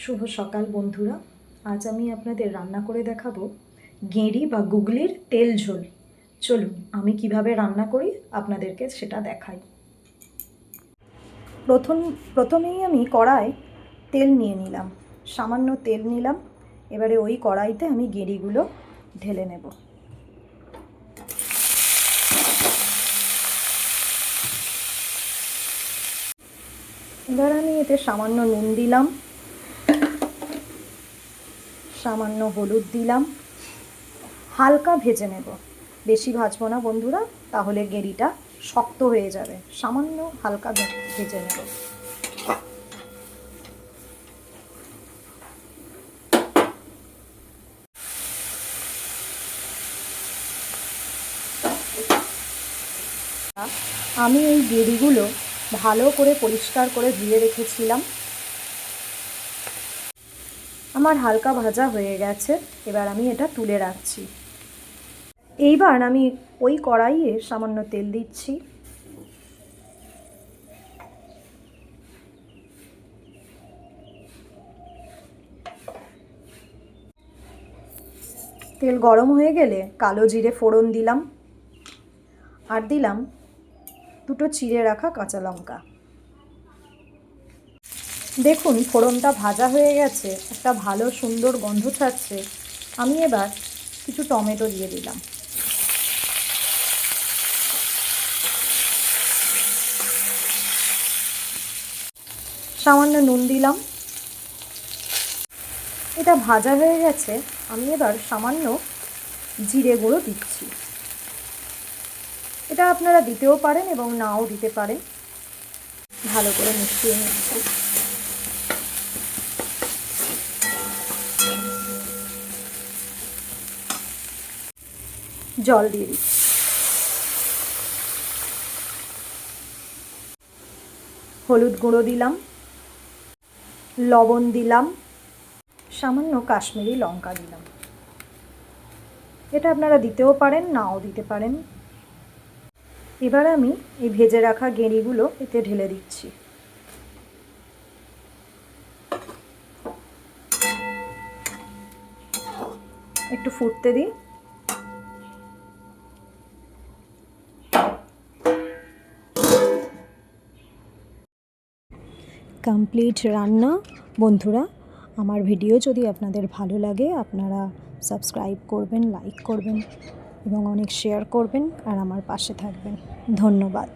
শুভ সকাল বন্ধুরা। আজ আমি আপনাদের রান্না করে দেখাবো গেঁড়ি বা গুগলির তেল ঝোল। চলুন আমি কিভাবে রান্না করি আপনাদেরকে সেটা দেখাই। প্রথমেই আমি কড়ায় তেল নিয়ে নিলাম, সামান্য তেল নিলাম। এবারে ওই কড়াইতে আমি গেঁড়িগুলো ঢেলে নেব। এবার আমি এতে সামান্য নুন দিলাম, সামান্য হলুদ দিলাম, হালকা ভেজে নেব, বেশি ভাজবো না বন্ধুরা, তাহলে গেঁড়িটা শক্ত হয়ে যাবে। সামান্য হালকা ভেজে নেব। আমি এই গেঁড়িগুলো ভালো করে পরিষ্কার করে ধুয়ে রেখেছিলাম। আমার হালকা ভাজা হয়ে গেছে, এবার আমি এটা তুলে রাখছি। এইবার আমি ওই কড়াইয়ে সামান্য তেল দিচ্ছি। তেল গরম হয়ে গেলে কালো জিরে ফোড়ন দিলাম, আর দিলাম দুটো চিড়ে রাখা কাঁচা লঙ্কা। দেখুন ফোড়নটা ভাজা হয়ে গেছে, একটা ভালো সুন্দর গন্ধ ছাড়ছে। আমি এবার কিছু টমেটো দিয়ে দিলাম। সামান্য নুন দিলাম। এটা ভাজা হয়ে গেছে, আমি এবার সামান্য জিরে গুঁড়ো দিচ্ছি। এটা আপনারা দিতেও পারেন এবং নাও দিতে পারেন। ভালো করে মিশিয়ে নিচ্ছি। জল দিয়ে দিচ্ছি। হলুদ গুঁড়ো দিলাম, লবণ দিলাম, সামান্য কাশ্মীরি লঙ্কা দিলাম। এটা আপনারা দিতেও পারেন, নাও দিতে পারেন। এবার আমি এই ভেজে রাখা গেঁড়িগুলো এতে ঢেলে দিচ্ছি। একটু ফুটতে দিই। কমপ্লিট রান্না বন্ধুরা। আমার ভিডিও যদি আপনাদের ভালো লাগে আপনারা সাবস্ক্রাইব করবেন, লাইক করবেন এবং অনেক শেয়ার করবেন আর আমার পাশে থাকবেন। ধন্যবাদ।